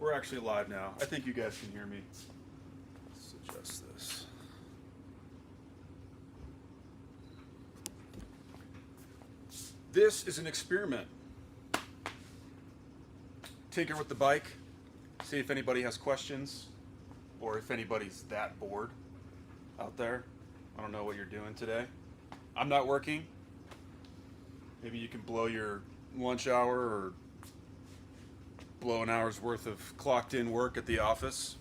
We're actually live now. I think you guys can hear me. Let's adjust this. This is an experiment. Tinker with the bike. See if anybody has questions or if anybody's that bored out there. I don't know what you're doing today. I'm not working. Maybe you can blow your lunch hour or blow an hour's worth of clocked in work at the office.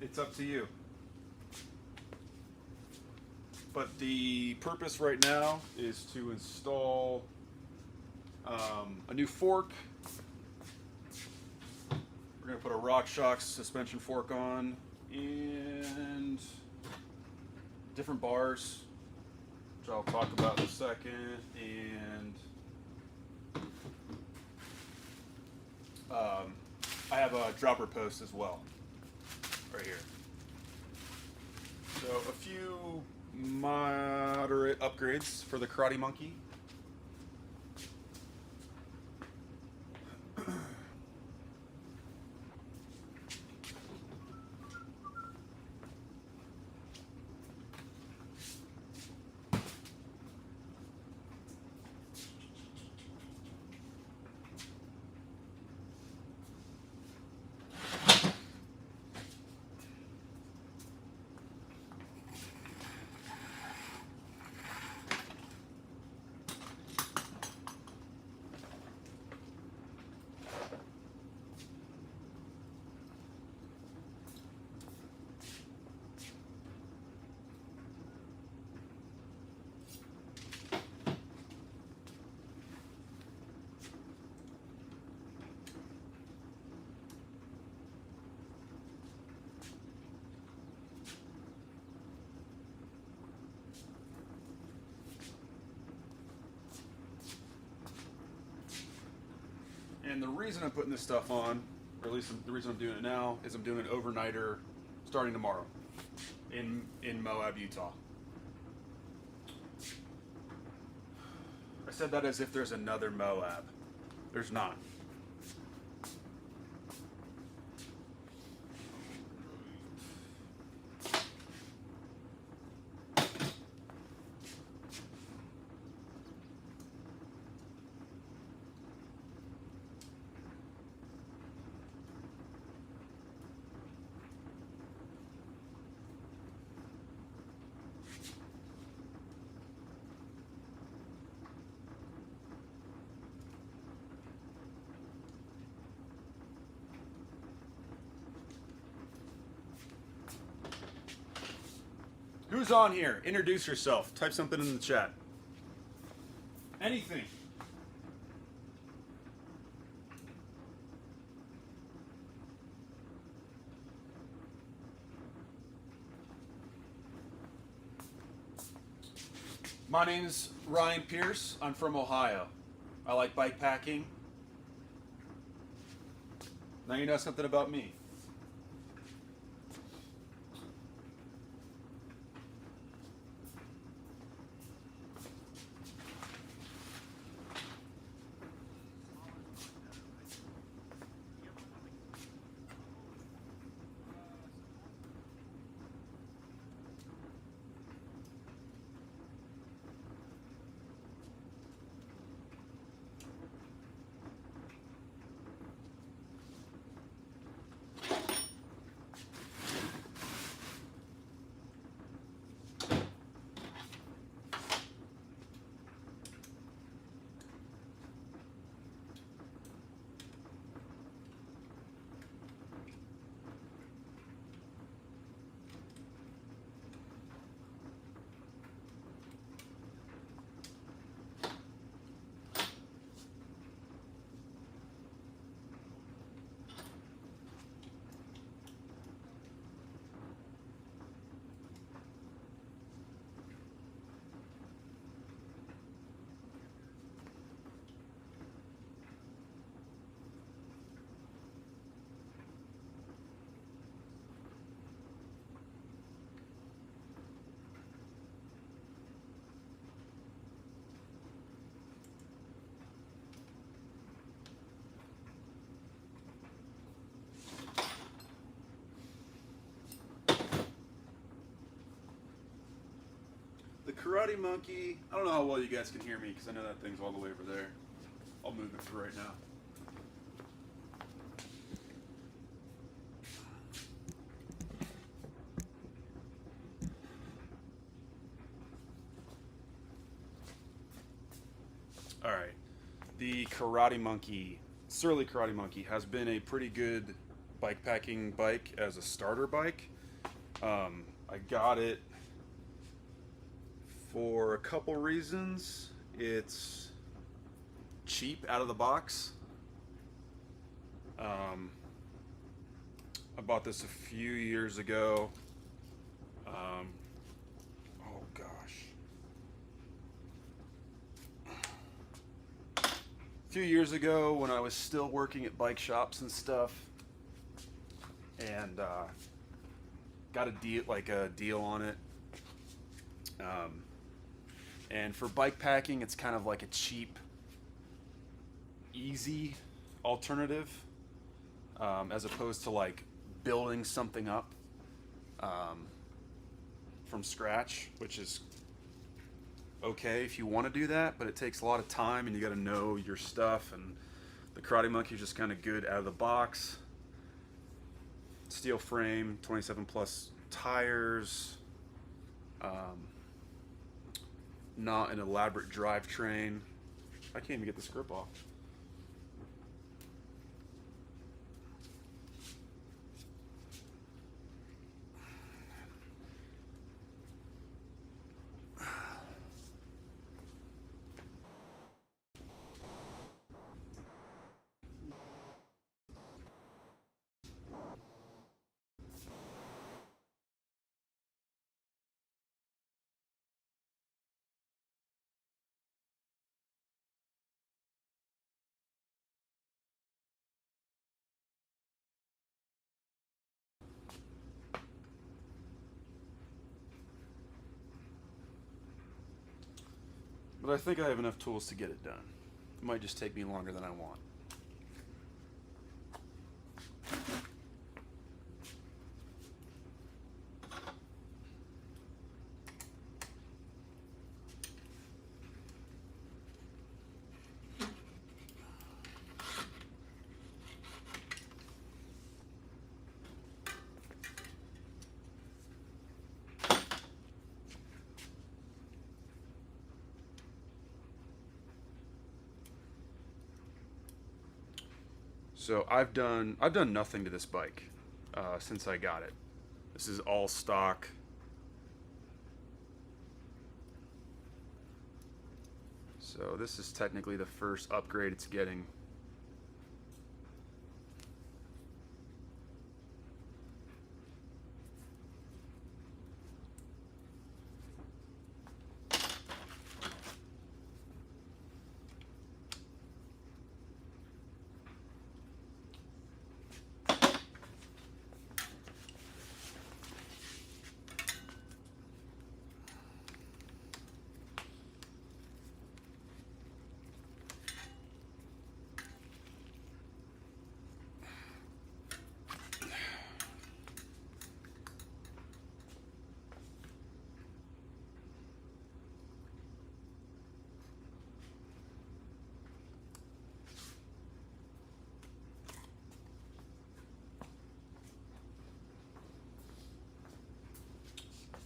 It's up to you. But the purpose right now is to install a new fork. We're going to put a RockShox suspension fork on and different bars, which I'll talk about in a second, and I have a dropper post as well, right here. So a few moderate upgrades for the Karate Monkey. And the reason I'm putting this stuff on, or at least the reason I'm doing it now, is I'm doing an overnighter starting tomorrow in Moab, Utah. I said that as if there's another Moab. There's not. Who's on here? Introduce yourself. Type something in the chat. Anything. My name's Ryan Pierce. I'm from Ohio. I like bike packing. Now you know something about me. Karate Monkey. I don't know how well you guys can hear me because I know that thing's all the way over there. I'll move it for right now. All right. The Karate Monkey, Surly Karate Monkey, has been a pretty good bike packing bike as a starter bike. I got it for a couple reasons. It's cheap out of the box. I bought this a few years ago. Oh gosh. A few years ago when I was still working at bike shops and stuff, and got a deal on it. And for bike packing, it's kind of like a cheap, easy alternative, as opposed to like building something up from scratch, which is okay if you want to do that, but it takes a lot of time and you got to know your stuff. And the Karate Monkey is just kind of good out of the box. Steel frame, 27 plus tires, not an elaborate drivetrain. I can't even get this grip off. But I think I have enough tools to get it done. It might just take me longer than I want. So I've done nothing to this bike since I got it. This is all stock. So this is technically the first upgrade it's getting.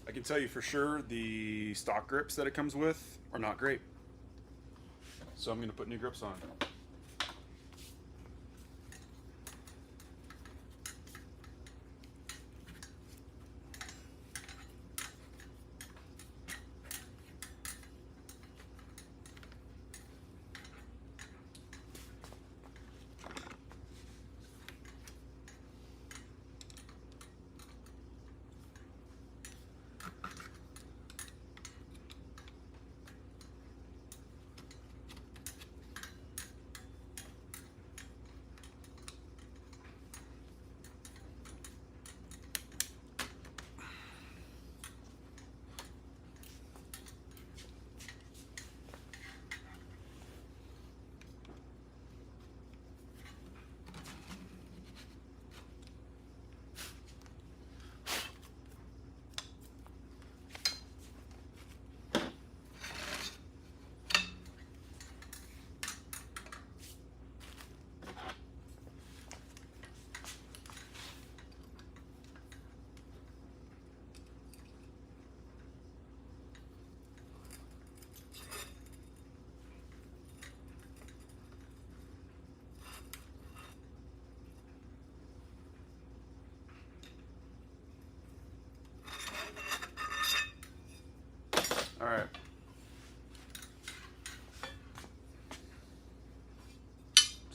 I can tell you for sure the stock grips that it comes with are not great. So I'm going to put new grips on.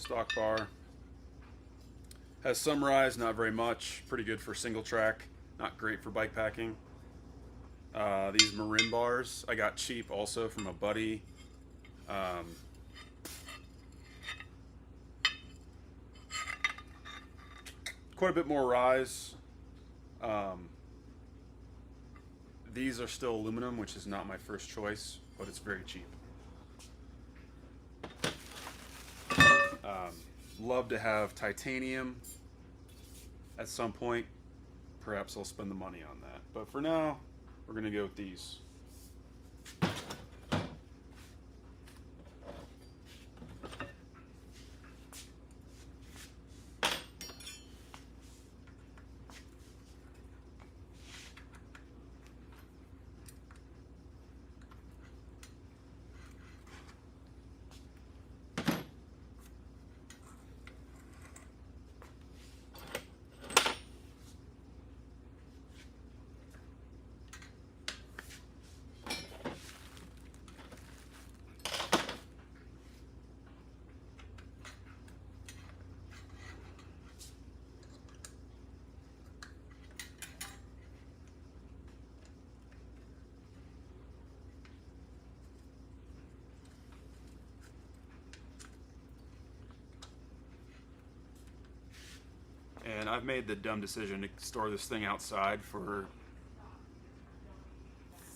stock bar. Has some rise, not very much. Pretty good for single track, not great for bike packing. These Marin bars I got cheap also from a buddy. Quite a bit more rise. These are still aluminum, which is not my first choice, but it's very cheap. Love to have titanium at some point. Perhaps I'll spend the money on that. But for now, we're going to go with these. And I've made the dumb decision to store this thing outside for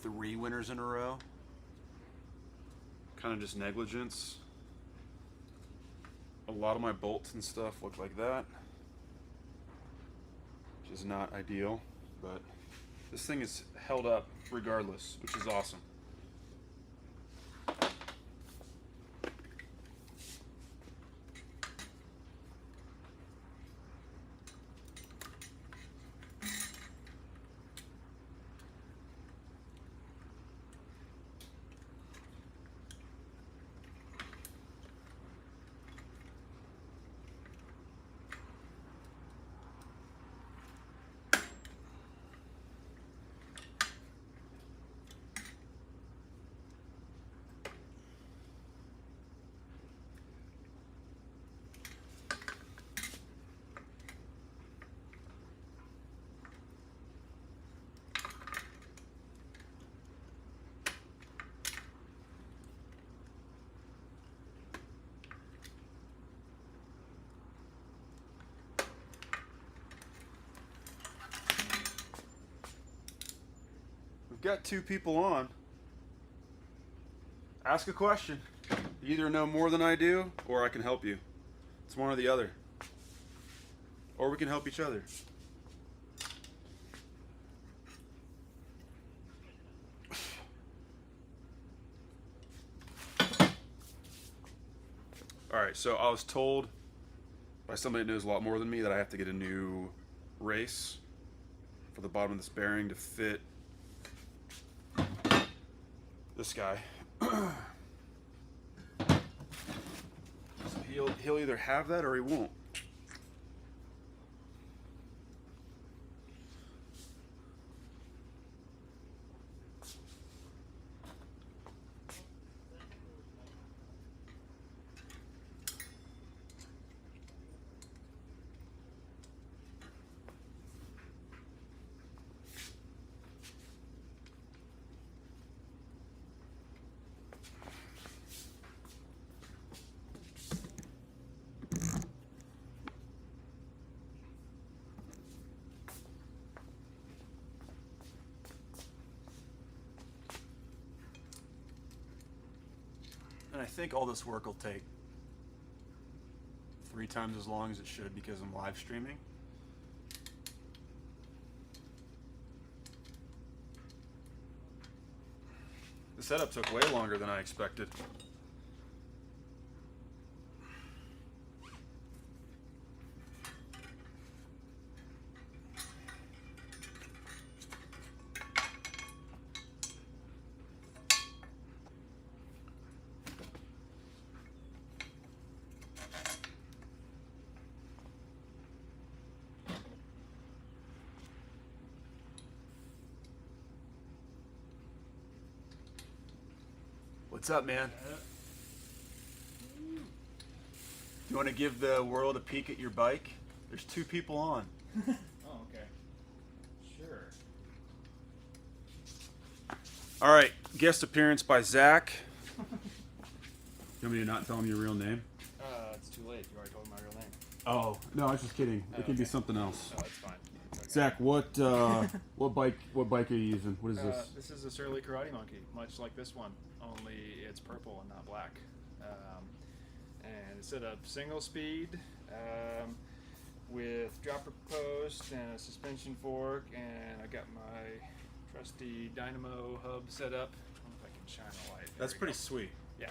3 winters in a row. Kind of just negligence. A lot of my bolts and stuff look like that, which is not ideal, but this thing is held up regardless, which is awesome. We've got 2 people on. Ask a question. You either know more than I do, or I can help you. It's one or the other. Or we can help each other. Alright, so I was told by somebody that knows a lot more than me that I have to get a new race for the bottom of this bearing to fit this guy. So he'll either have that or he won't. And I think all this work will take 3 times as long as it should because I'm live streaming. The setup took way longer than I expected. What's up, man? You You want to give the world a peek at your bike? There's 2 people on. Oh, okay. Sure. All right, guest appearance by Zach. You want me to not tell him your real name? It's too late. You already told me my real name. Oh, no, I was just kidding. It can be something else. Oh, that's fine. Okay. Zach, what bike are you using? What is this? This is a Surly Karate Monkey, much like this one, only it's purple and not black. And it's at a single speed with dropper post and a suspension fork, and I got my trusty dynamo hub set up. I don't know if I can shine a light. That's pretty sweet. Yeah.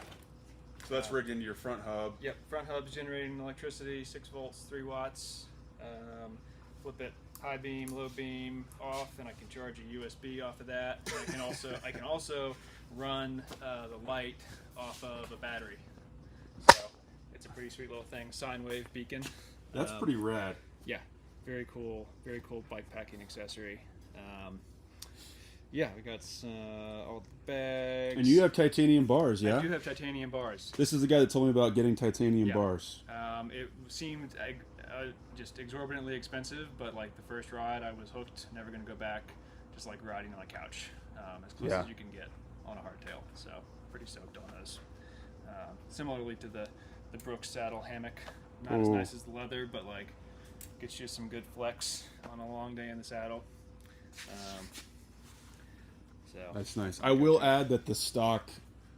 So that's rigged into your front hub. Yep, front hub's generating electricity, 6 volts, 3 watts. Flip it high beam, low beam off, and I can charge a USB off of that. And I can also run the light off of a battery. So it's a pretty sweet little thing. Sine wave beacon. That's pretty rad. Yeah, very cool bike packing accessory. Yeah, we got all the bags. And you have titanium bars, yeah? I do have titanium bars. This is the guy that told me about getting titanium bars. It seemed just exorbitantly expensive, but like the first ride, I was hooked. Never going to go back. Just like riding on a couch, as close as you can get on a hardtail. So pretty stoked on those. Similarly to the Brooks saddle hammock, not as nice as the leather, but like gets you some good flex on a long day in the saddle. So That's nice. I will add that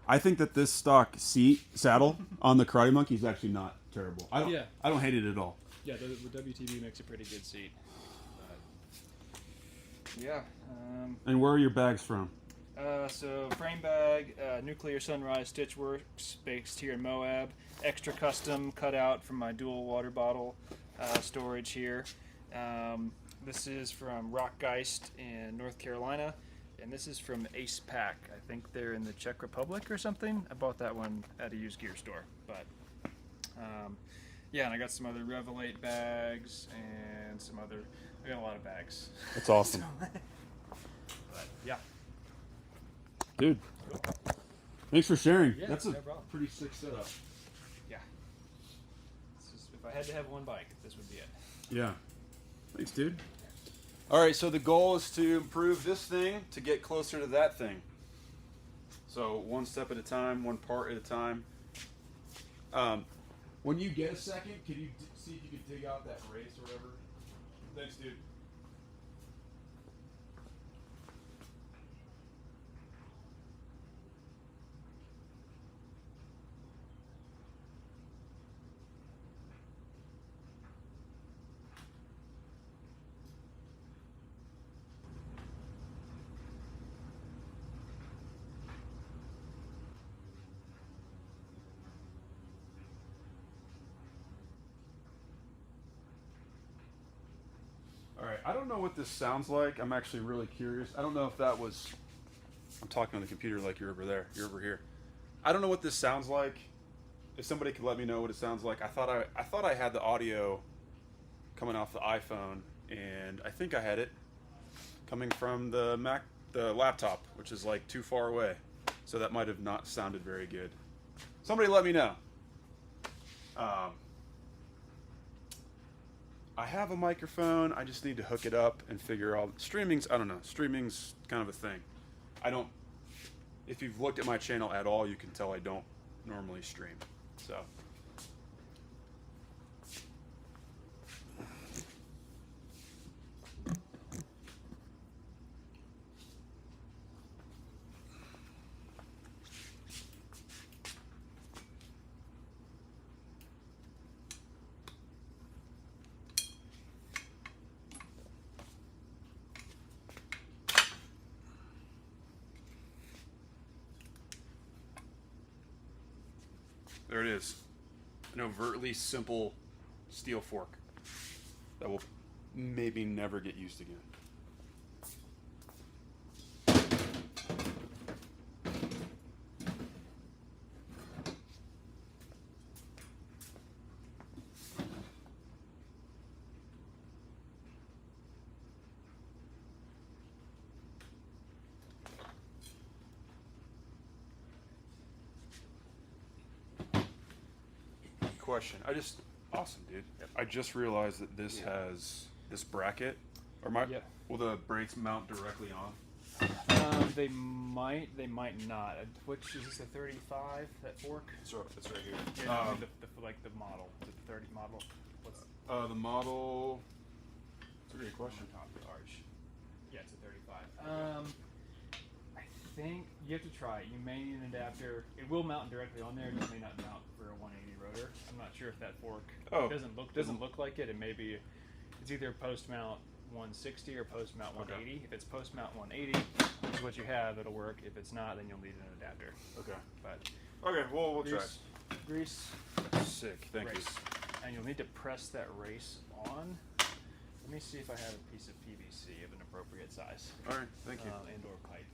I think that this stock saddle on the Karate Monkey is actually not terrible. I don't hate it at all. Yeah, the WTB makes a pretty good seat. But, yeah. And where are your bags from? So frame bag, Nuclear Sunrise Stitchworks, based here in Moab. Extra custom cut out from my dual water bottle storage here. This is from Rockgeist in North Carolina. And this is from Ace Pack. I think they're in the Czech Republic or something. I bought that one at a used gear store. But yeah, and I got some other Revelate bags and I got a lot of bags. That's awesome. But yeah. Dude, thanks for sharing. Yeah, That's a no problem. pretty sick setup. Yeah. If I had to have one bike, this would be it. Yeah. Thanks, dude. All right, so the goal is to improve this thing to get closer to that thing. So one step at a time, one part at a time. When you get a second, can you see if you can dig out that race or whatever? Thanks, dude. Alright, I don't know what this sounds like. I'm actually really curious. I don't know if that was... I'm talking on the computer like you're over there. You're over here. I don't know what this sounds like. If somebody could let me know what it sounds like. I thought I had the audio coming off the iPhone, and I think I had it coming from the laptop, which is like too far away. So that might have not sounded very good. Somebody let me know. I have a microphone. I just need to hook it up and figure out streaming's. I don't know. Streaming's kind of a thing. If you've looked at my channel at all, you can tell I don't normally stream. So. There it is. An overtly simple steel fork that will maybe never get used again. question. Awesome, dude. Yep. I just realized that this has this bracket, or Yeah. will the brakes mount directly on? They might not. Which is this, a 35? That fork? It's right here. Yeah, I mean the model. Is it the 30 model? What's The model. That's a great question. top of the arch? Yeah, it's a 35. I think you have to try it. You may need an adapter. It will mount directly on there. It just may not mount for a 180 rotor. I'm not sure if that fork doesn't look like it. It may be. It's either post mount 160 or post mount 180. Okay. If it's post mount 180, which is what you have, it'll work. If it's not, then you'll need an adapter. Okay. But Okay. Well, we'll try. Grease. Sick. Thank race. And you'll need to press that race on. Let me see if I have a piece of PVC of an appropriate size. you. All right. Thank you. And or pipe.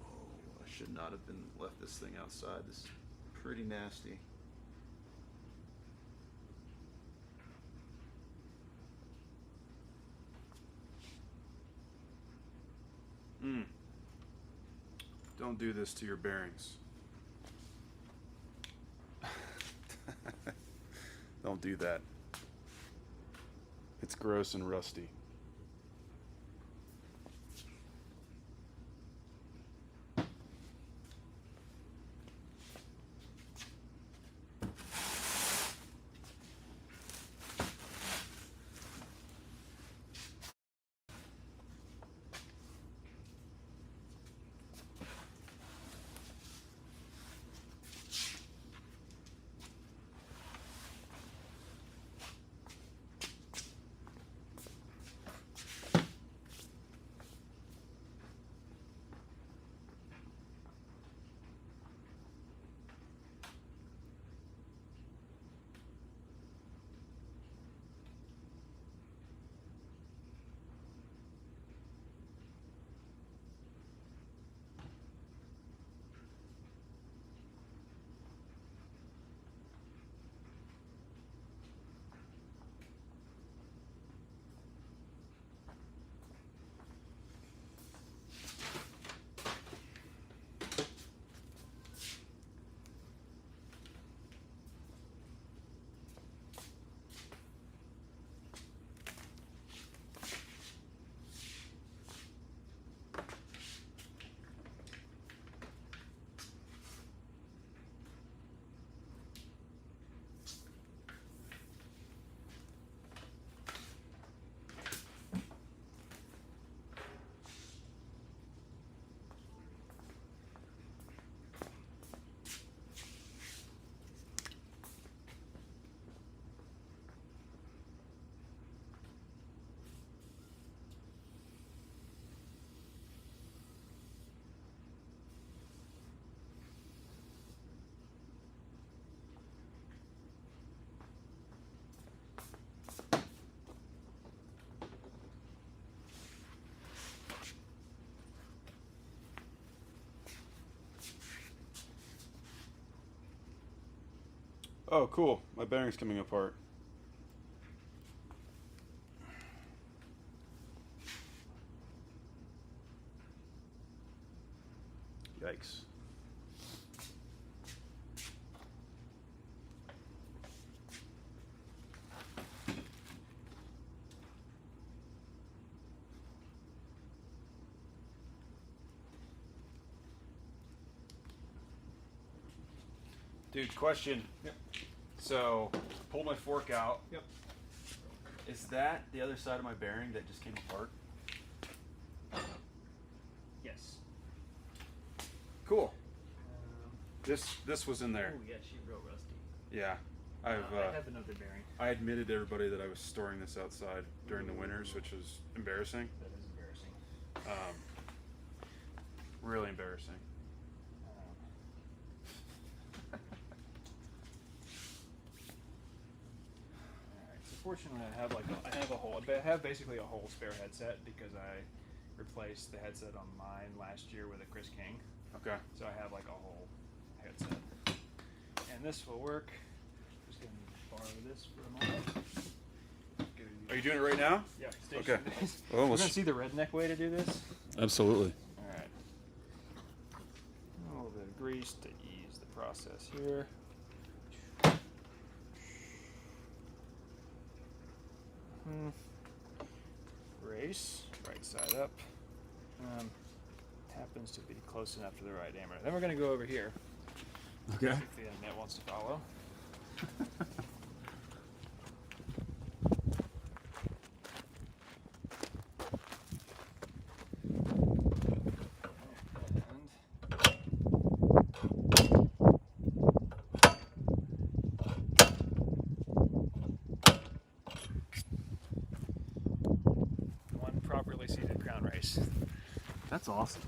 I should not have been left this thing outside. This is pretty nasty. Don't do this to your bearings. Don't do that. It's gross and rusty. Oh, cool. My bearing's coming apart. Yikes. Dude, question. Yep. So, pulled my fork out. Yep. Is that the other side of my bearing that just came apart? Yes. Cool. This was in there. Oh yeah, she's real rusty. Yeah. I have another bearing. I admitted to everybody that I was storing this outside during the winters, which was embarrassing. That is embarrassing. Really embarrassing. Alright, so fortunately I have basically a whole spare headset because I replaced the headset on mine last year with a Chris King. Okay. So I have like a whole headset. And this will work. Just gonna borrow this for a moment. Are you doing it right now? Yeah, Okay. We're gonna see the redneck way to do this. Absolutely. Alright. A little bit of grease. grease to ease the process here. Brace, right side up. Happens to be close enough to the right diameter. Then we're going to go over here. Okay. See if the internet wants to follow. One properly seated crown race. That's awesome.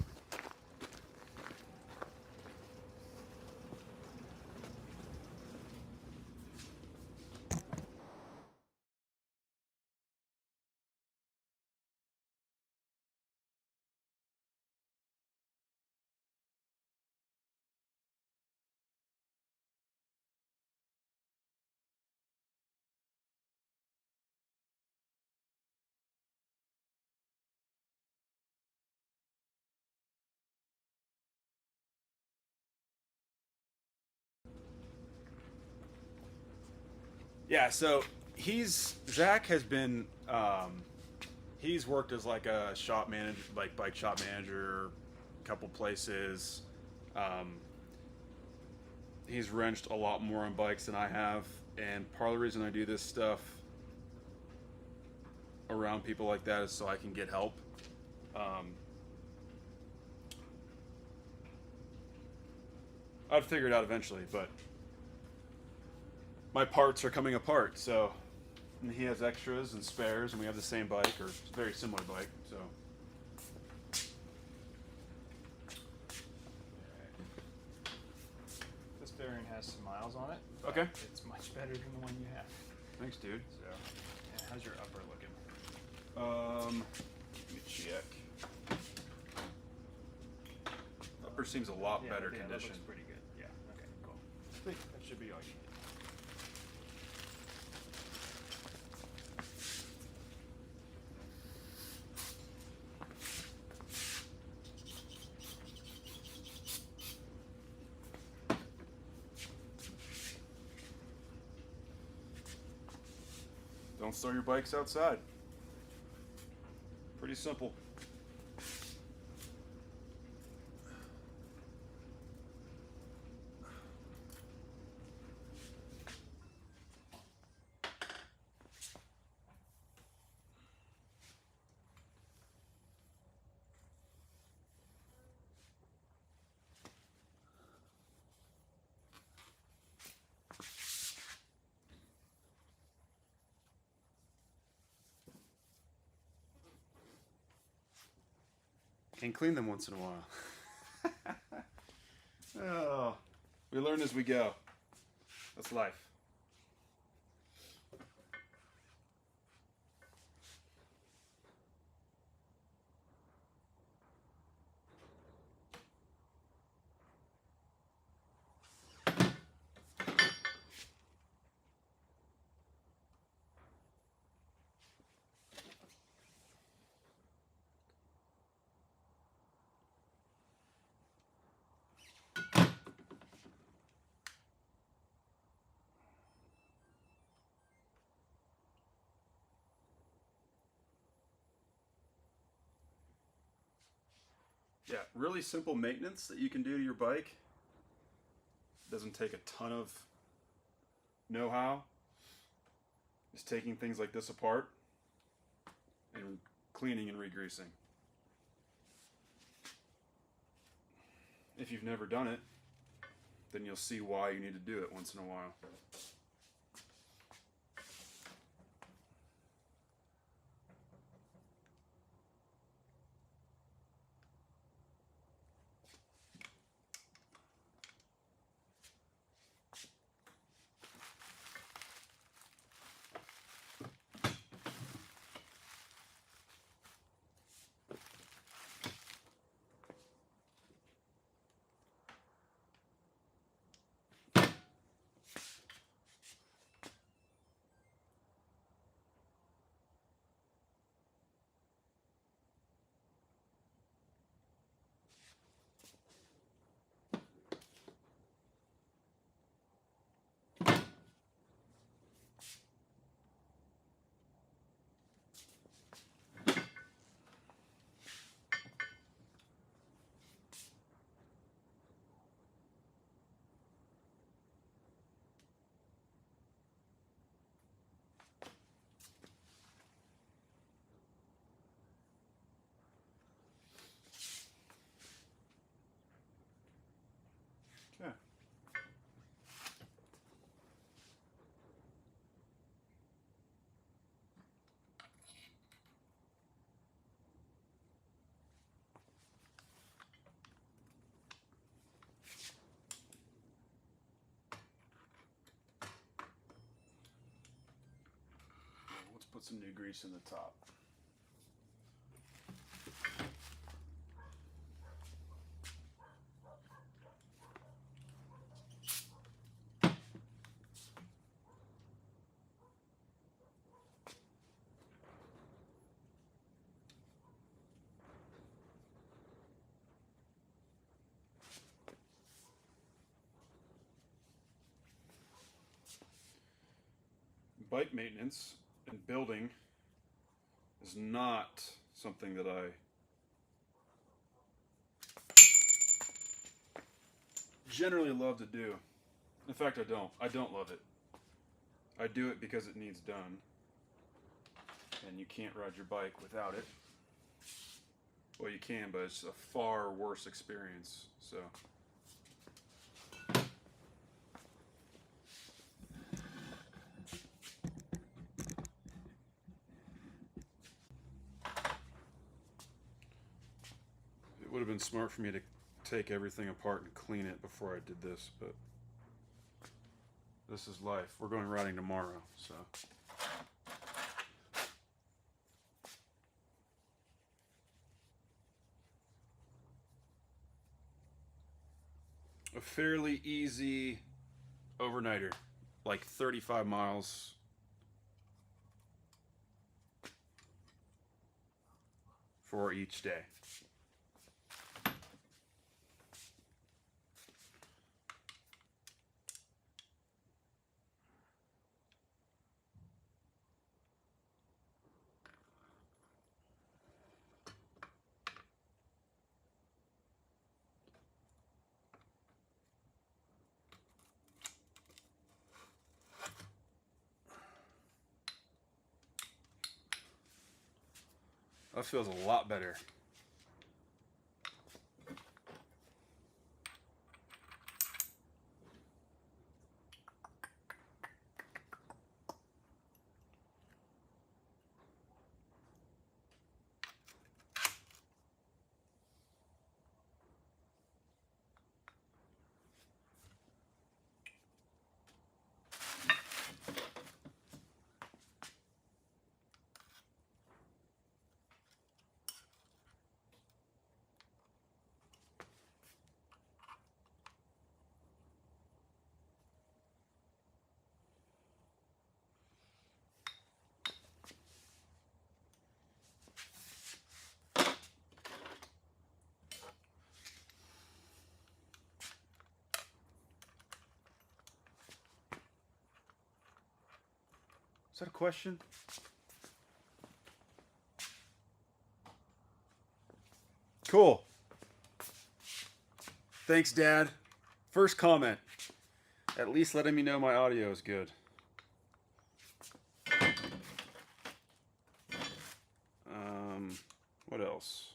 Yeah, so Zach has been he's worked as like a shop manager, like bike shop manager, a couple places. He's wrenched a lot more on bikes than I have, and part of the reason I do this stuff around people like that is so I can get help. I'd figure it out eventually, but my parts are coming apart, so and he has extras and spares, and we have the same bike or very similar bike, so. This bearing has some miles on it. Okay. It's much better than the one you have. Thanks, dude. So, yeah, how's your upper looking? Let me check. Upper seems a lot better That condition. looks pretty good. Yeah. Okay. Cool. Sweet. That should be all you need. Don't store your bikes outside. Pretty simple. And clean them once in a while. Oh, we learn as we go. That's life. Yeah, really simple maintenance that you can do to your bike. Doesn't take a ton of know-how. Just taking things like this apart and cleaning and re-greasing. If you've never done it, then you'll see why you need to do it once in a while. put some new grease in the top. Bike maintenance and building is not something that I generally love to do. In fact, I don't. I don't love it. I do it because it needs done. And you can't ride your bike without it. Well, you can, but it's a far worse experience. So. It would have been smart for me to take everything apart and clean it before I did this, but this is life. We're going riding tomorrow, so. A fairly easy overnighter, like 35 miles. For each day. That feels a lot better. Is that a question? Cool. Thanks, Dad. First comment. At least letting me know my audio is good. What else?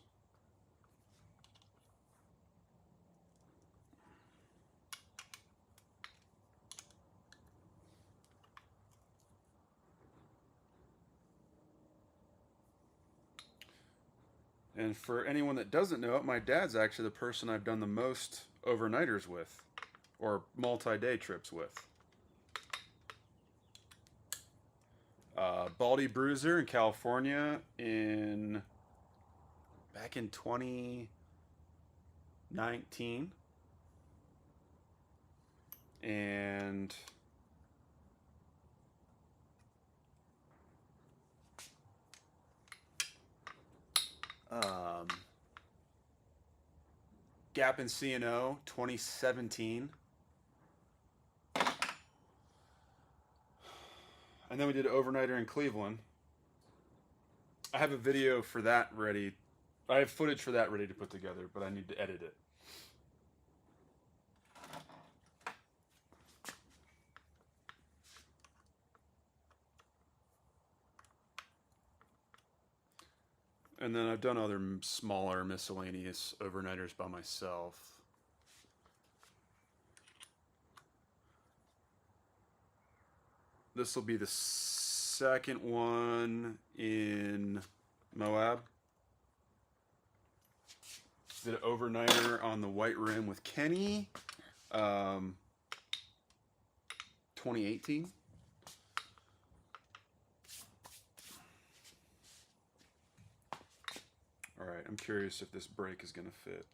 And for anyone that doesn't know it, my dad's actually the person I've done the most overnighters with, or multi-day trips with. Baldy Bruiser in California back in 2019. And Gap in C&O 2017. And then we did an overnighter in Cleveland. I have a video for that ready. I have footage for that ready to put together, but I need to edit it. And then I've done other smaller miscellaneous overnighters by myself. This will be the second one in Moab. Did an overnighter on the White Rim with Kenny, 2018. I'm curious if this brake is going to fit.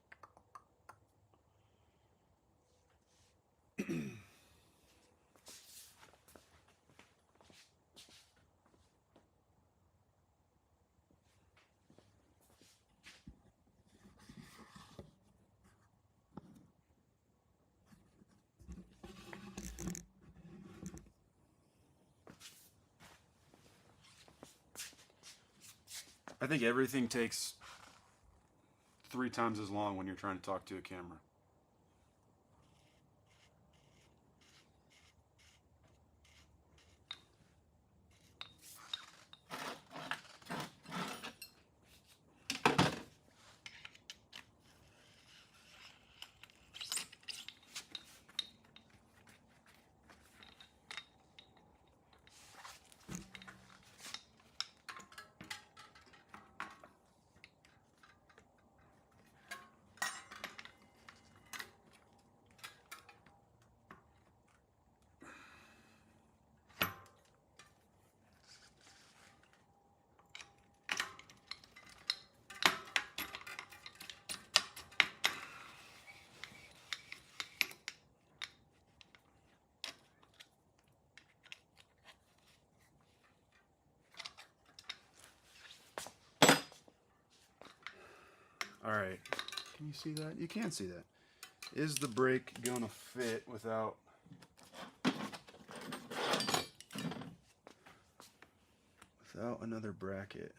I think everything takes 3 times as long when you're trying to talk to a camera. All right, can you see that? You can see that. Is the brake gonna fit without another bracket?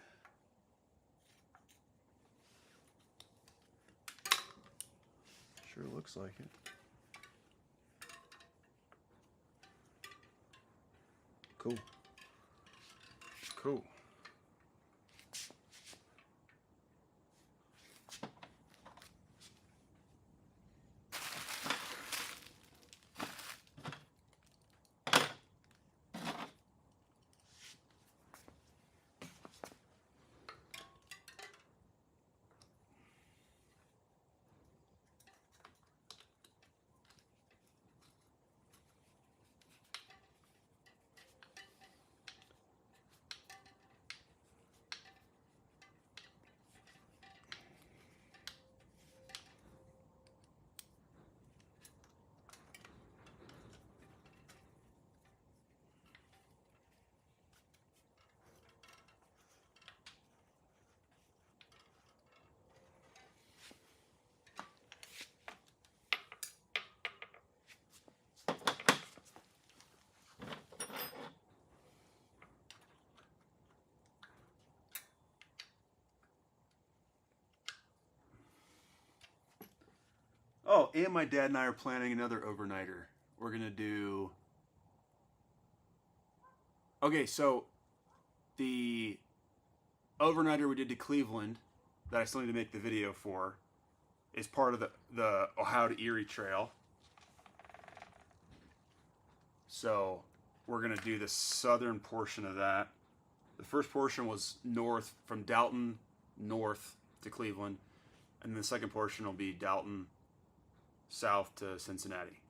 Sure looks like it. Cool. Cool. Oh, and my dad and I are planning another overnighter. We're gonna do. Okay, so the overnighter we did to Cleveland, that I still need to make the video for, is part of the Ohio to Erie Trail. So we're gonna do the southern portion of that. The first portion was north from Dalton north to Cleveland, and the second portion will be Dalton south to Cincinnati.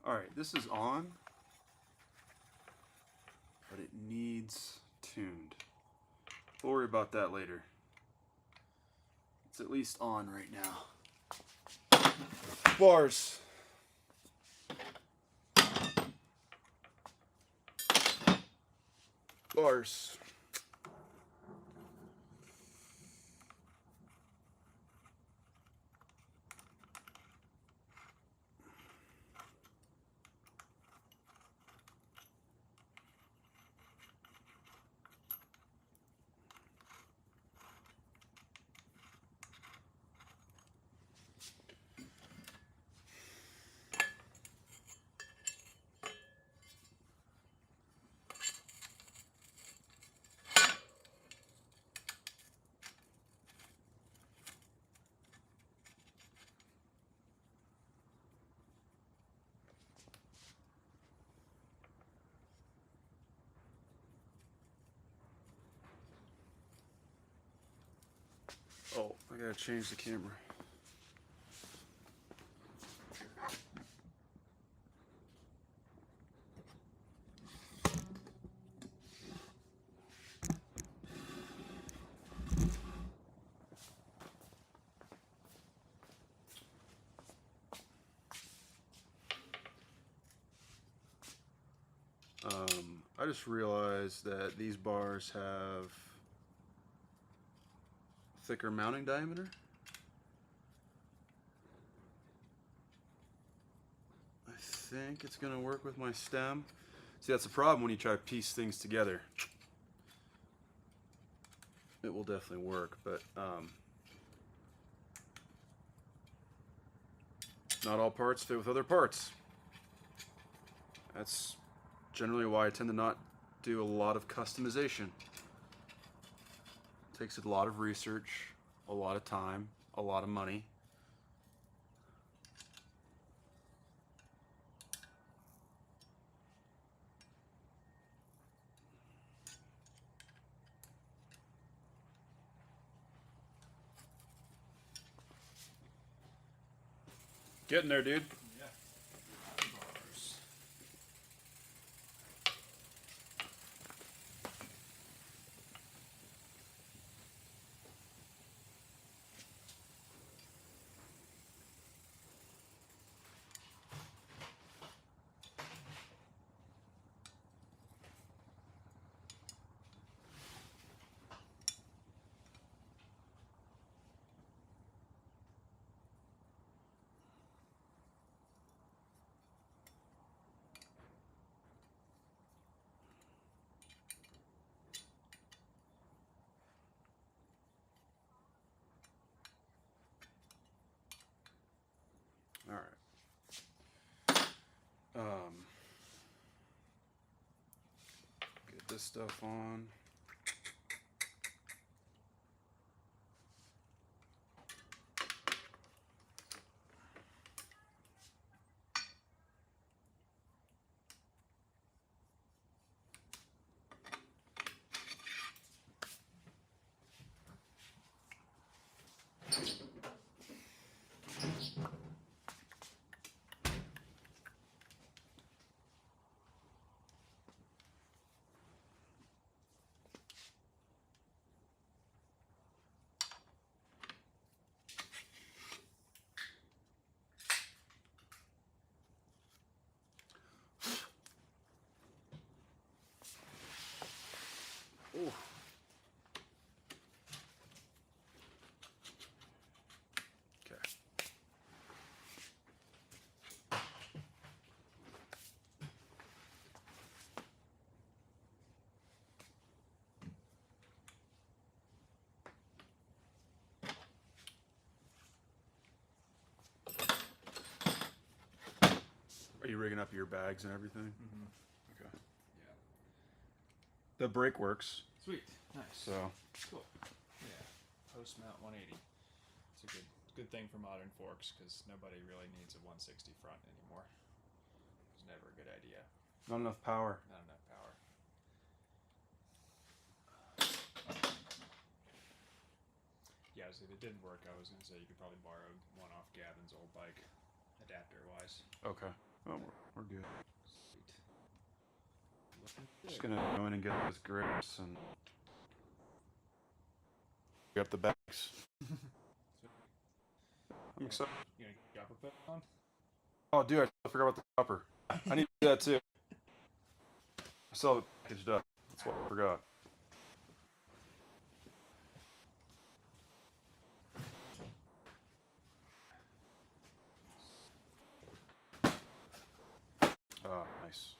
All right, this is on, but it needs tuned. We'll worry about that later. It's at least on right now. Bars. Bars. I gotta change the camera. I just realized that these bars have thicker mounting diameter. I think it's gonna work with my stem. See, that's the problem when you try to piece things together. It will definitely work, but not all parts fit with other parts. That's generally why I tend to not do a lot of customization. It takes a lot of research, a lot of time, a lot of money. Getting there, dude. Yeah. Bars. All right. Get this stuff on. Ooh. Okay. Are you rigging up your bags and everything? Mm-hmm. Okay. Yeah. The brake works, Sweet. Nice. so Cool. Yeah. Post mount 180. It's a good thing for modern forks because nobody really needs a 160 front anymore. It's never a good idea. not enough power. Not enough power. Yeah, so if it didn't work, I was going to say you could probably borrow one off Gavin's old bike, adapter-wise. Okay. Oh, we're good. Sweet. Just gonna go in and get those grips and grab the bags. I'm excited. You gonna get upper put on? Oh, dude, I forgot about the upper. I need to do that too. I still have it packaged up. That's what I forgot. Oh, nice.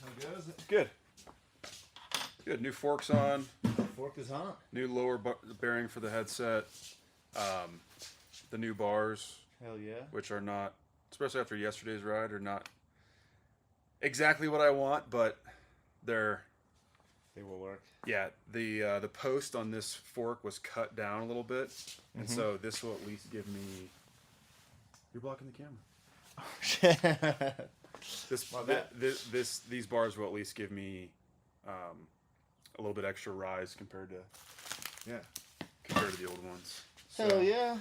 How goes it? Good. Good. New forks on. Fork is on. New lower bearing for the headset. The new bars, Hell yeah. which are not, especially after yesterday's ride, are not exactly what I want, but they're. They will work. Yeah, the post on this fork was cut down a little bit, and so this will at least give me. You're blocking the camera. These bars will at least give me a little bit extra rise compared to the old ones. So, Hell yeah.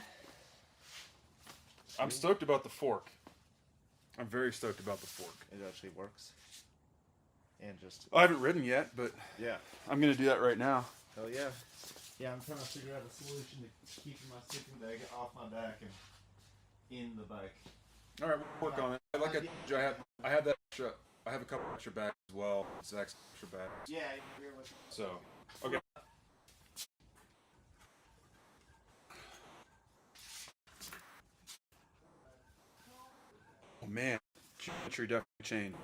I'm stoked about the fork. I'm very stoked about the fork. It actually works. And just I haven't ridden yet, but yeah. I'm gonna do that right now. Hell yeah. Yeah, I'm trying to figure out a solution to keeping my sleeping bag off my back and in the bike. All right, we'll work on it. Like I have that extra. I have a couple extra bags as well. It's extra bags. Yeah, you're with me. So, okay. Oh man, geometry definitely changed.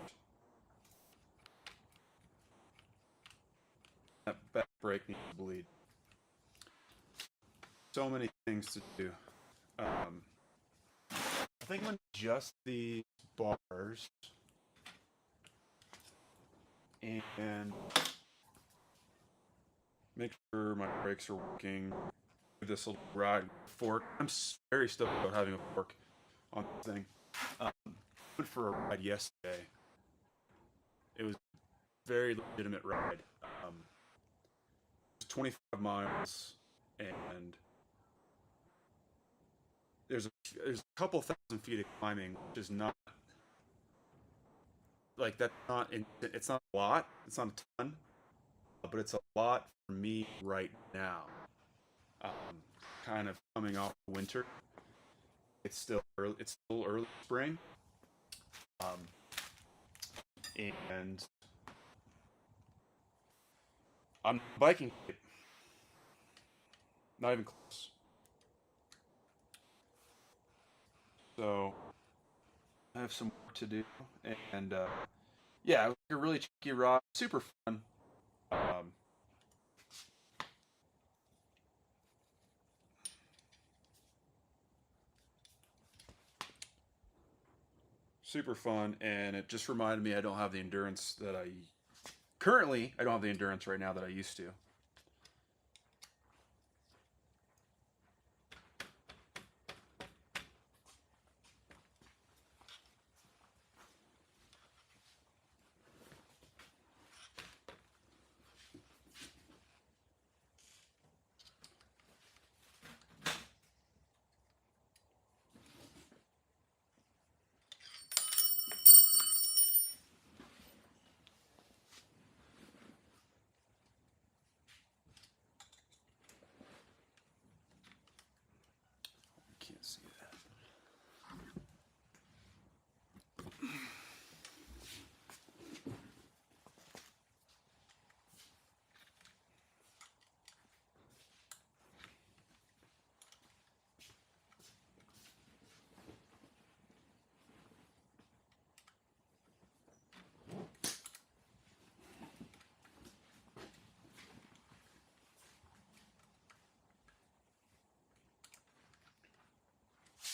That back brake needs to bleed. So many things to do. I think I'm gonna adjust the bars and make sure my brakes are working. This little ride fork. I'm very stoked about having a fork on this thing. Went for a ride yesterday. It was a very legitimate ride. It was 25 miles, and there's a couple thousand feet of climbing, which is not like that's not. It's not a lot. It's not a ton, but it's a lot for me right now. Kind of coming off winter. It's still early. It's still early spring. And I'm biking. Not even close. So I have some work to do, and yeah, it was a really tricky ride. Super fun. Super fun, and it just reminded me I don't have the endurance that I currently. I don't have the endurance right now that I used to. Can't see that.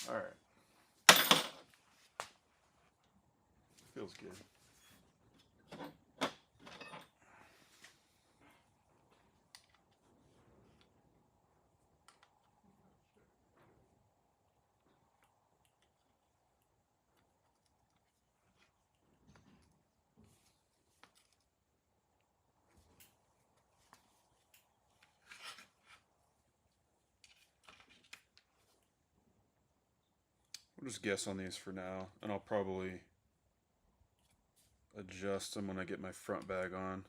All right. Feels good. We'll just guess on these for now, and I'll probably adjust them when I get my front bag on.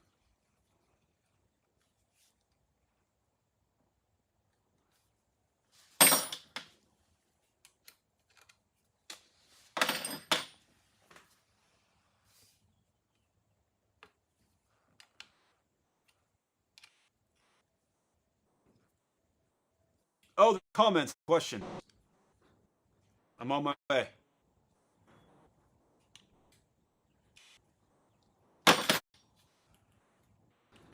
Oh, the comments, question. I'm on my way.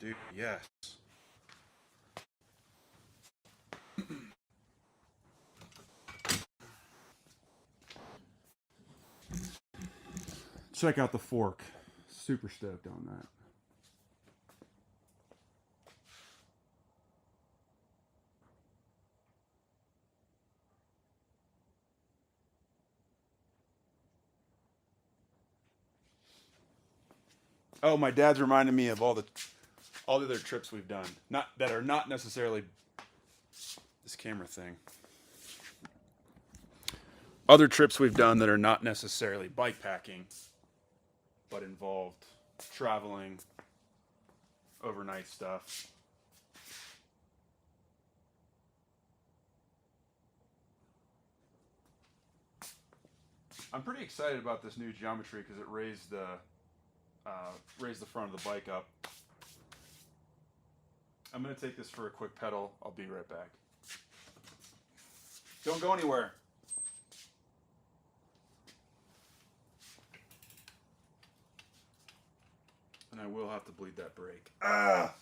dude. Yes. Check out the fork. Super stoked on that. Oh, my dad's reminding me of all the other trips we've done. Not that are not necessarily this camera thing. Other trips we've done that are not necessarily bike packing, but involved traveling, overnight stuff. I'm pretty excited about this new geometry because it raised the front of the bike up. I'm going to take this for a quick pedal. I'll be right back. Don't go anywhere. And I will have to bleed that brake. Ah!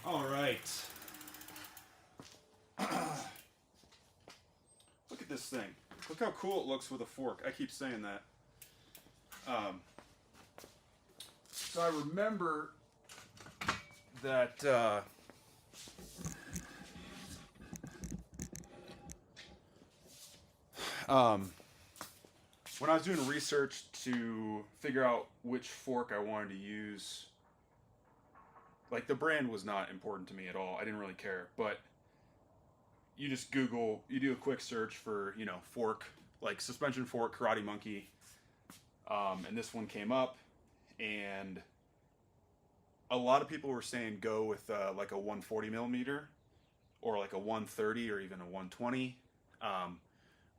All right. Look at this thing. Look how cool it looks with a fork. I keep saying that. So I remember that when I was doing research to figure out which fork I wanted to use, like the brand was not important to me at all. I didn't really care, but you just Google, you do a quick search for, you know, fork, like suspension fork, Karate Monkey, and this one came up, and a lot of people were saying go with like a 140 millimeter, or like a 130, or even a 120,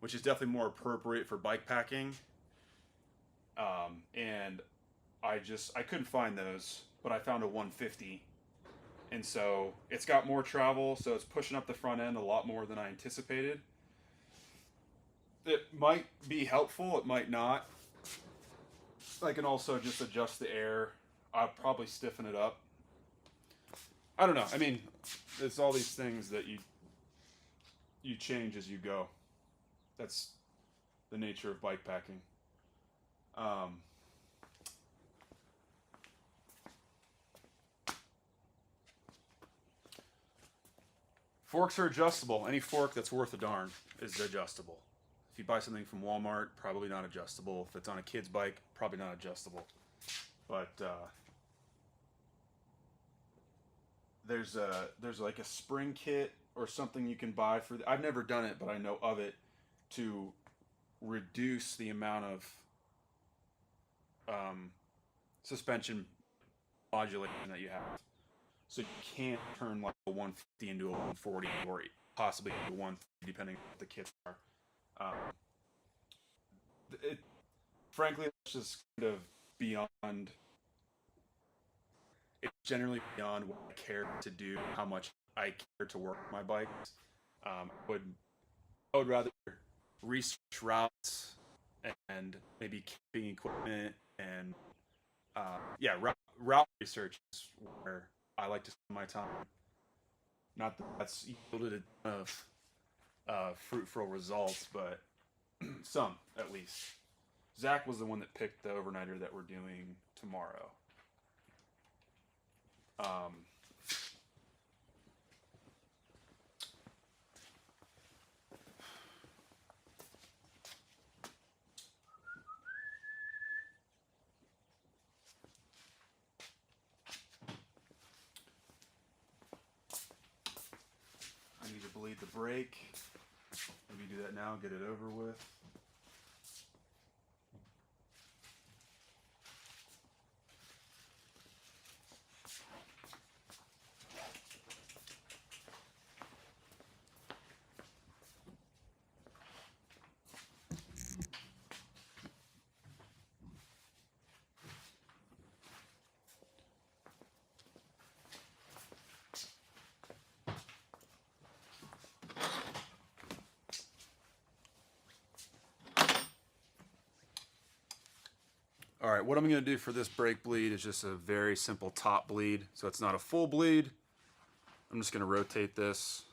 which is definitely more appropriate for bike packing. And I couldn't find those, but I found a 150. And so it's got more travel, so it's pushing up the front end a lot more than I anticipated. It might be helpful, it might not. I can also just adjust the air. I'll probably stiffen it up. I don't know. I mean, it's all these things that you change as you go. That's the nature of bike packing. Forks are adjustable. Any fork that's worth a darn is adjustable. If you buy something from Walmart, probably not adjustable. If it's on a kid's bike, probably not adjustable. But there's like a spring kit or something you can buy for. I've never done it, but I know of it to reduce the amount of suspension modulation that you have. So you can't turn like a 150 into a 140 or possibly a 130 depending on what the kits are. Frankly, it's just kind of beyond. It's generally beyond what I care to do, how much I care to work my bikes. I would rather research routes and maybe camping equipment and route research is where I like to spend my time. Not that that's yielded a ton of fruitful results, but some at least. Zach was the one that picked the overnighter that we're doing tomorrow. I need to bleed the brake. Maybe do that now, get it over with. All right, what I'm going to do for this brake bleed is just a very simple top bleed. So it's not a full bleed. I'm just going to rotate this.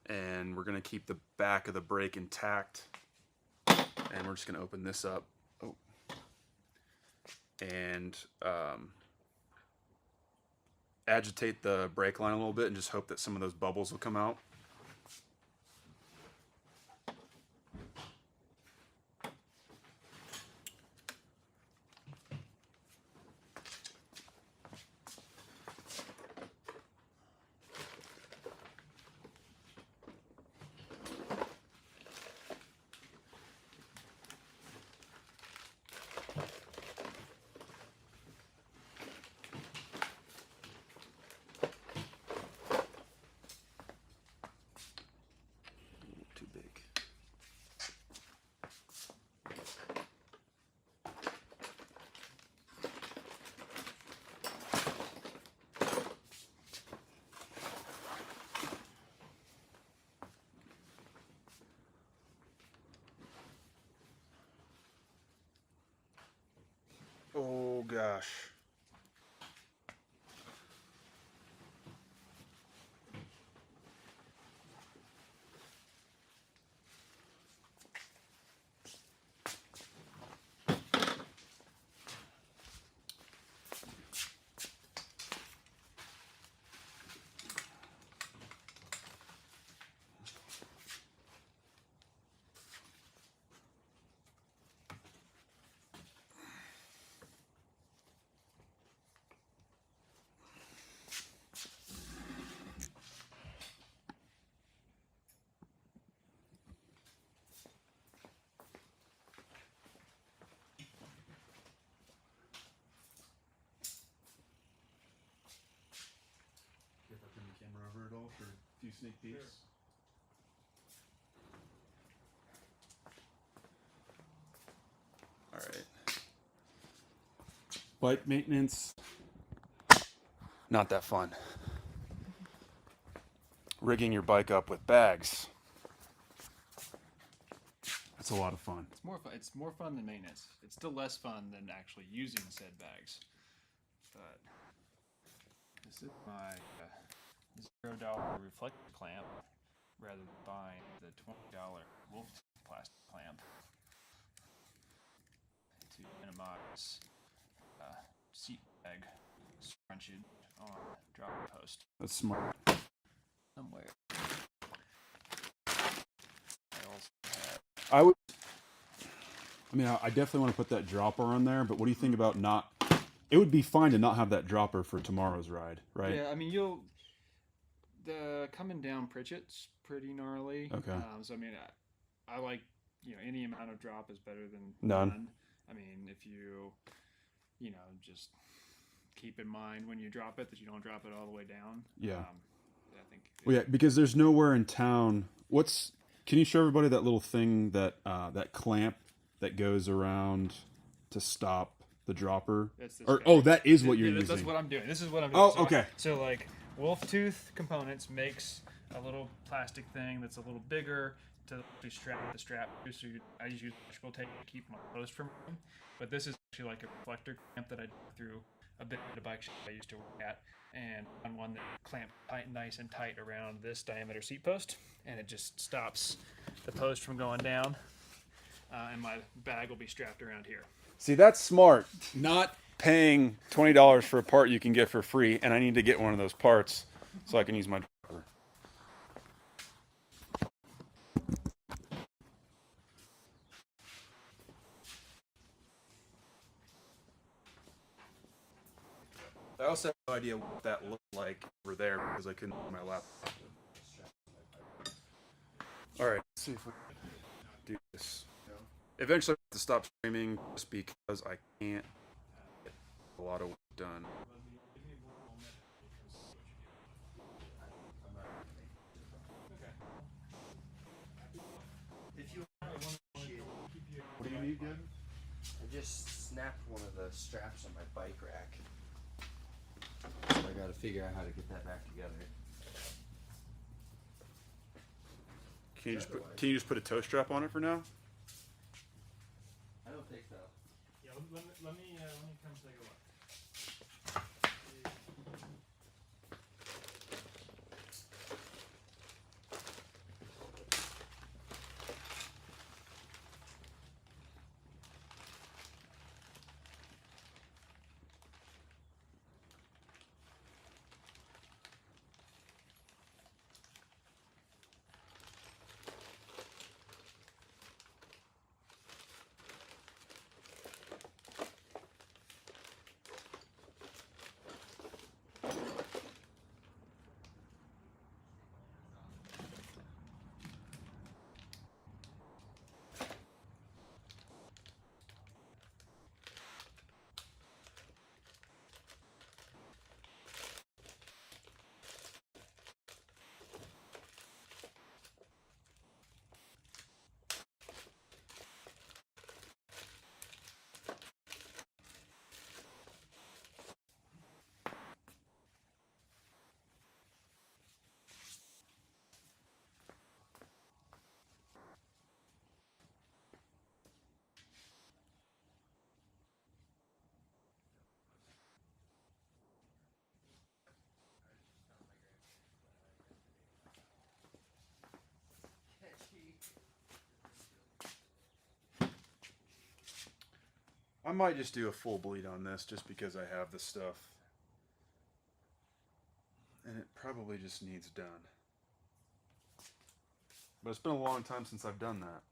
And we're going to keep the back of the brake intact. And we're just going to open this up. Oh. And agitate the brake line a little bit and just hope that some of those bubbles will come out. Too big. Oh gosh. If I turn the camera over at all for a few sneak peeks. Sure. All right. Bike maintenance, not that fun. Rigging your bike up with bags. That's a lot of fun. It's more fun. It's more fun than maintenance. It's still less fun than actually using said bags. But this is my $0 reflector clamp rather than buying the $20 wolf plastic clamp to minimize seat bag scrunching on drop post. That's smart. Somewhere. I mean, I definitely want to put that dropper on there, but what do you think about not it would be fine to not have that dropper for tomorrow's ride, right? Yeah, I mean, the coming down Pritchett's pretty gnarly. Okay. So I mean, I like, any amount of drop is better than None. I mean, if you just keep in mind when you drop it that you don't drop it all the way down. Yeah. I think. Well, yeah, because there's nowhere in town. Can you show everybody that little thing that clamp that goes around to stop the dropper? That's this Or guy. that is what you're using. That's what I'm doing. This is what I'm doing. Oh, So, okay. So like Wolf Tooth Components makes a little plastic thing that's a little bigger to strap the strap. So I just use electrical tape to keep my post from moving. But this is actually like a reflector clamp that I did through a bit of the bike shop I used to work at, and on one that clamped nice and tight around this diameter seat post, and it just stops the post from going down, and my bag will be strapped around here. See, that's smart. Not paying $20 for a part you can get for free, and I need to get one of those parts so I can use my dropper. I also have no idea what that looked like over there because I couldn't put my laptop. All right, let's see if we can do this. Eventually, I have to stop streaming just because I can't get a lot of work done. What do you need, good? I just snapped one of the straps on my bike rack. So I gotta figure out how to get that back together. Can you just put a toe strap on it for now? I don't think so. Yeah, let me come take a look. I might just do a full bleed on this just because I have the stuff. And it probably just needs done. But it's been a long time since I've done that.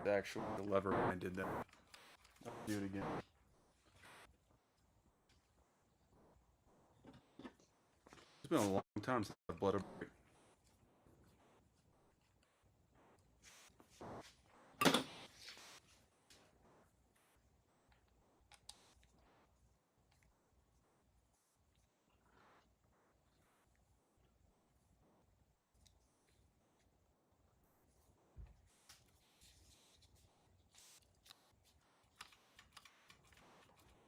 actually the lever when I did that. I'll do it again. It's been a long time since I've bled a brake.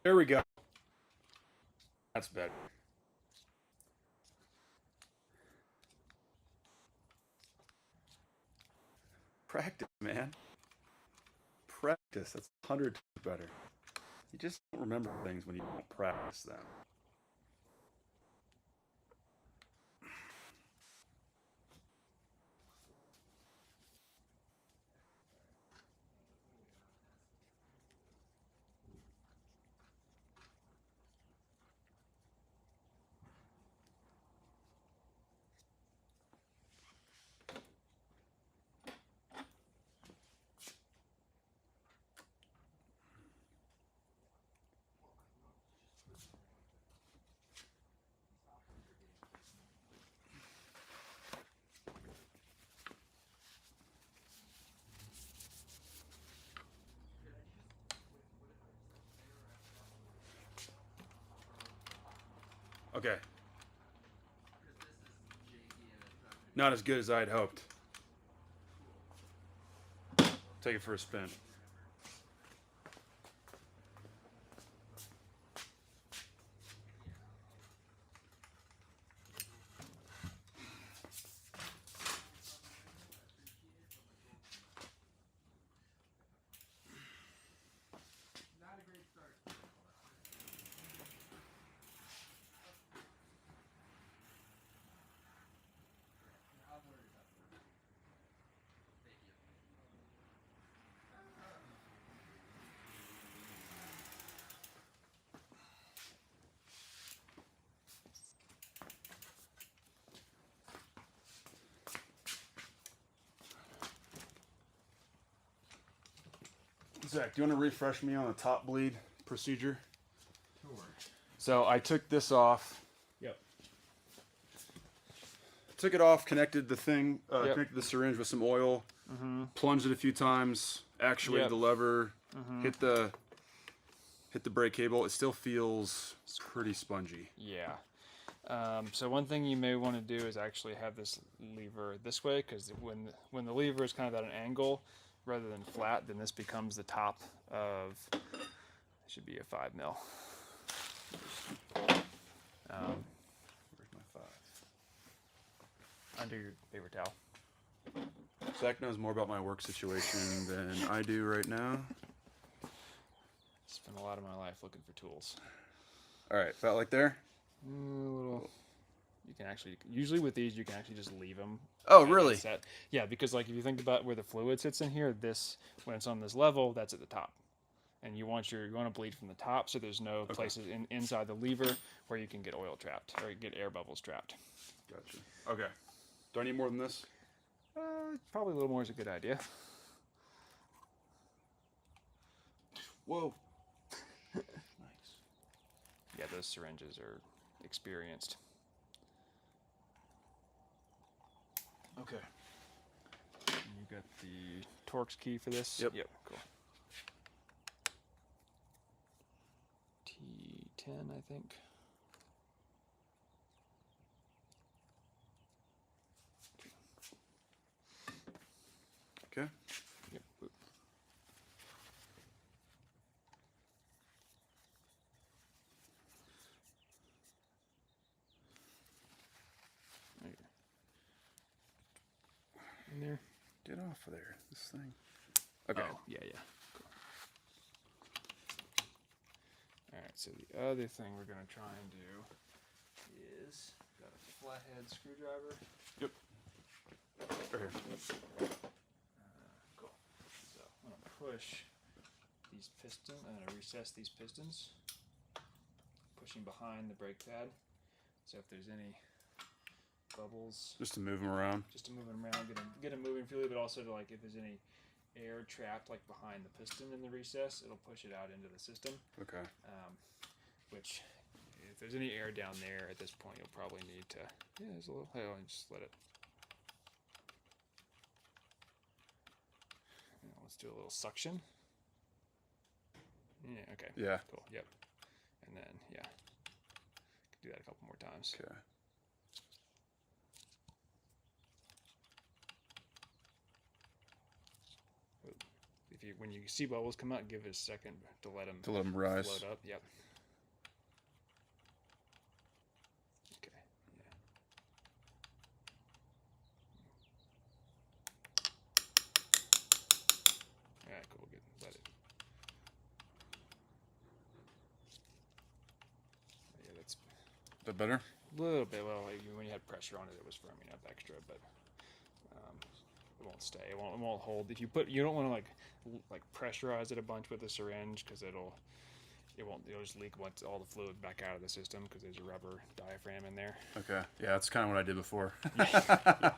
There we go. That's better. Practice, man. Practice. That's 100 times better. You just don't remember things when you don't practice them. Okay. Not as good as I had hoped. Take it for a spin. Zach, do you want to refresh me on the top bleed procedure? Sure. So I took this off. Yep. Took it off, connected the thing, Yep. connected the syringe with some oil, Mm-hmm. plunged it a few times, actuated Yep. the lever, Mm-hmm. hit the brake cable. It still feels pretty spongy. Yeah. So one thing you may want to do is actually have this lever this way, because when the lever is kind of at an angle rather than flat, then this becomes the top of, it should be a 5 mil. Where's my 5? Under your paper towel. Zach knows more about my work situation than I do right now. Spent a lot of my life looking for tools. All right, felt like there? A little. You can actually, usually with these, you can actually just leave them. Oh, really? Set. Yeah, because like if you think about where the fluid sits in here, this, when it's on this level, that's at the top. And you want to bleed from the top, so there's no places inside the lever where you can get oil trapped or get air bubbles trapped. Gotcha. Okay. Do I need more than this? Probably a little more is a good idea. Whoa. Nice. Yeah, those syringes are experienced. Okay. And you got the Torx key for this? Yep. Yep, cool. T10, I think. Okay. Yep. Boop. There you go. In there. Get off of there. This thing. Okay. Oh, yeah, yeah. Cool. Alright, so the other thing we're going to try and do is, got a flathead screwdriver. Yep. Right here. Cool. So I'm going to push these pistons, I'm going to recess these pistons, pushing behind the brake pad. So if there's any bubbles, Just to move them around. just to move them around, get them moving freely, but also to like if there's any air trapped like behind the piston in the recess, it'll push it out into the system. Okay. Which, if there's any air down there at this point, you'll probably need to. Yeah, there's a little. Oh, and just let it. Let's do a little suction. Yeah. Okay. Yeah. Cool. Yep. And then yeah, do that a couple more times. Okay. If you when you see bubbles come out, give it a second to let them rise. float up. Yep. Okay. Yeah. All right. Cool. Good. Let it. Yeah, that's Is that better? a little bit. Well, like, when you had pressure on it, it was firming up extra, but it won't stay. It won't hold. If you put, you don't want to like pressurize it a bunch with a syringe because it'll just leak once all the fluid back out of the system because there's a rubber diaphragm in there. Okay. Yeah, that's kind of what I did before. Yeah.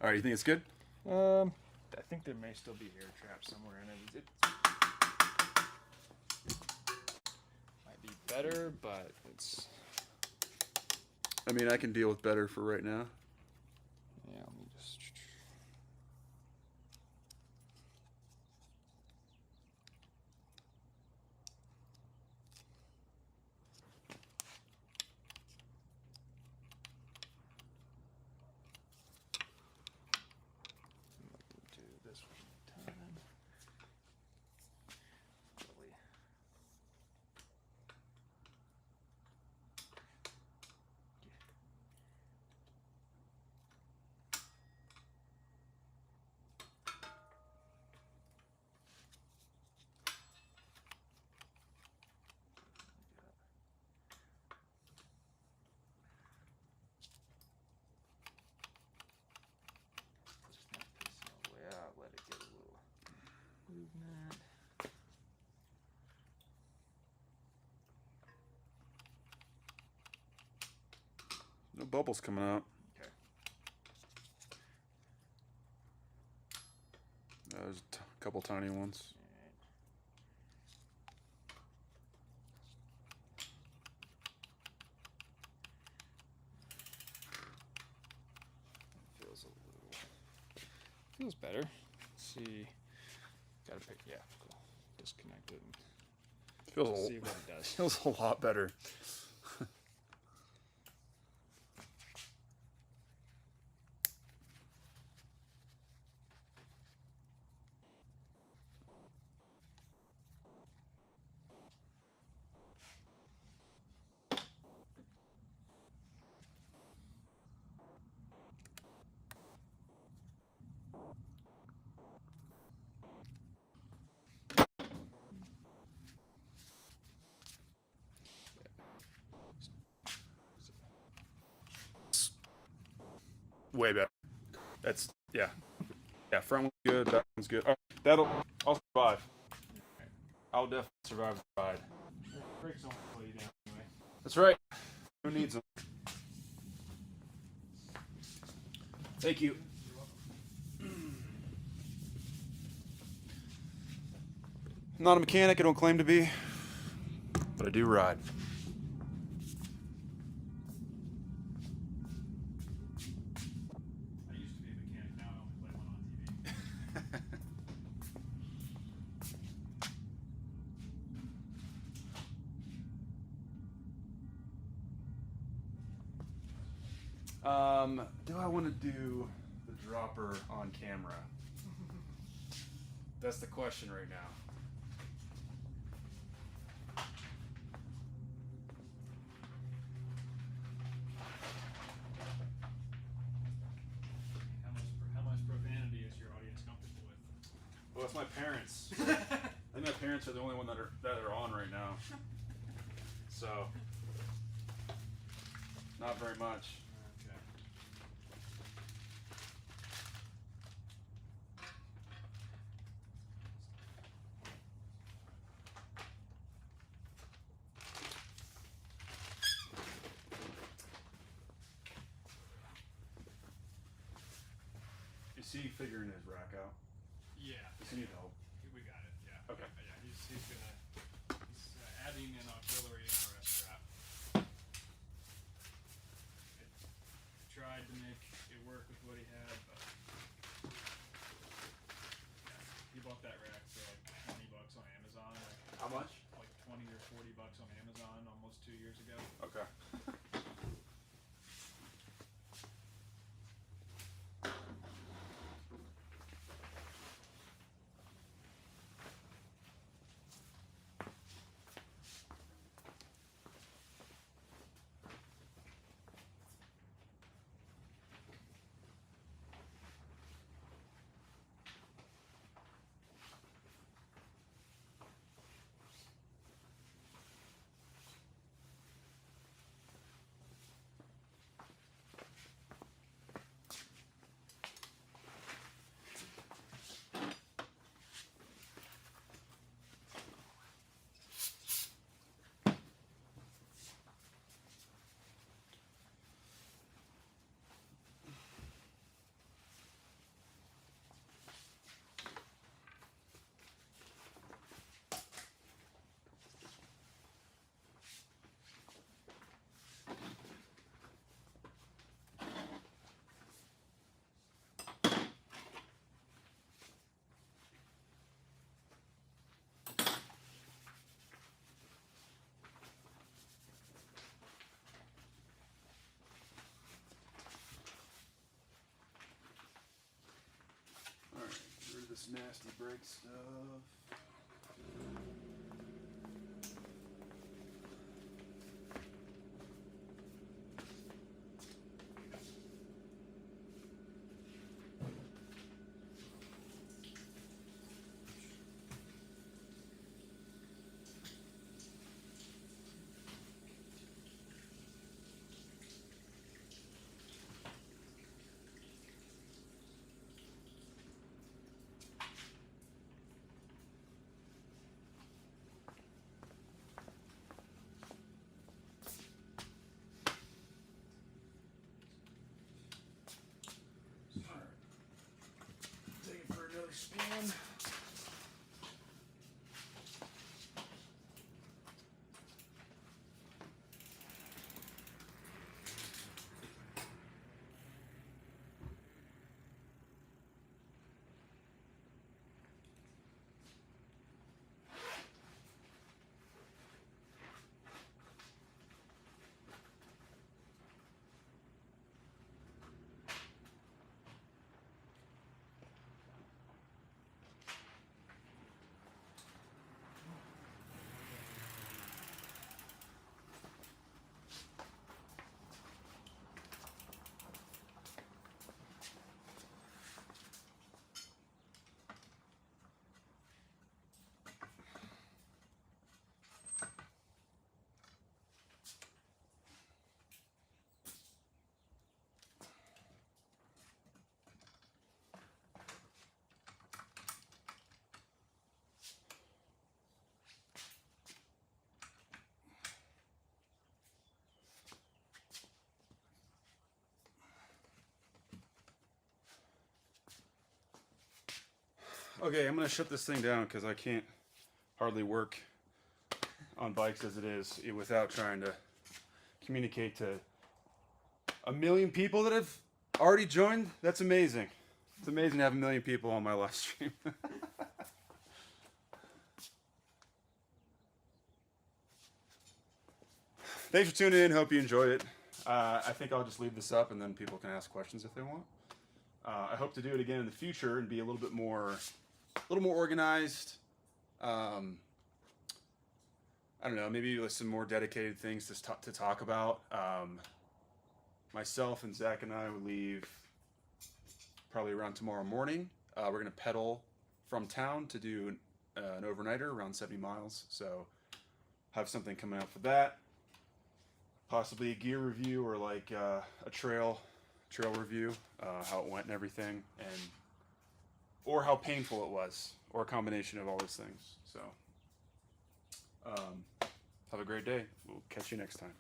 All right. You think it's good? I think there may still be air trapped somewhere in it. It might be better, but it's. I mean, I can deal with better for right now. Yeah, let me just. Do this one time. Really. Just not pissing all the way out. Let it get a little movement. No bubbles coming out. Okay. There's a couple tiny ones. Feels better. Let's see. Gotta pick. Yeah. Cool. Disconnect it and Feels see what it does. feels a lot better. Way better. That's yeah. Front one's good. Back one's good. All right, I'll survive. I'll definitely survive the ride. Brakes don't slow you down anyway. That's right. Who needs them? Thank you. I'm not a mechanic. I don't claim to be, but I do ride. I used to be a mechanic. Now I only play one on TV. Do I want to do the dropper on camera? That's the question right now. How much profanity is your audience comfortable with? Well, it's my parents. I think my parents are the only one that are on right now. So, not very much. Okay. Is he figuring his rack out? Yeah. Does he need help? We got it. Yeah. Okay. Yeah. He's adding an auxiliary and a rest strap. I tried to make it work with what he had, but yeah, he bought that rack for like $20 on Amazon. How much? Like 20 or $40 on Amazon almost 2 years ago. Okay. Alright, get rid of this nasty brake stuff. Take it for another spin. Okay, I'm gonna shut this thing down because I can't hardly work on bikes as it is without trying to communicate to 1,000,000 people that have already joined. That's amazing. It's amazing to have 1,000,000 people on my live stream. Thanks for tuning in. Hope you enjoyed it. I think I'll just leave this up and then people can ask questions if they want. I hope to do it again in the future and be a little more organized. I don't know, maybe with some more dedicated things to talk about. Myself and Zach and I will leave probably around tomorrow morning. We're going to pedal from town to do an overnighter around 70 miles. So have something coming up for that. Possibly a gear review or like a trail review, how it went and everything, or how painful it was, or a combination of all those things. So have a great day. We'll catch you next time.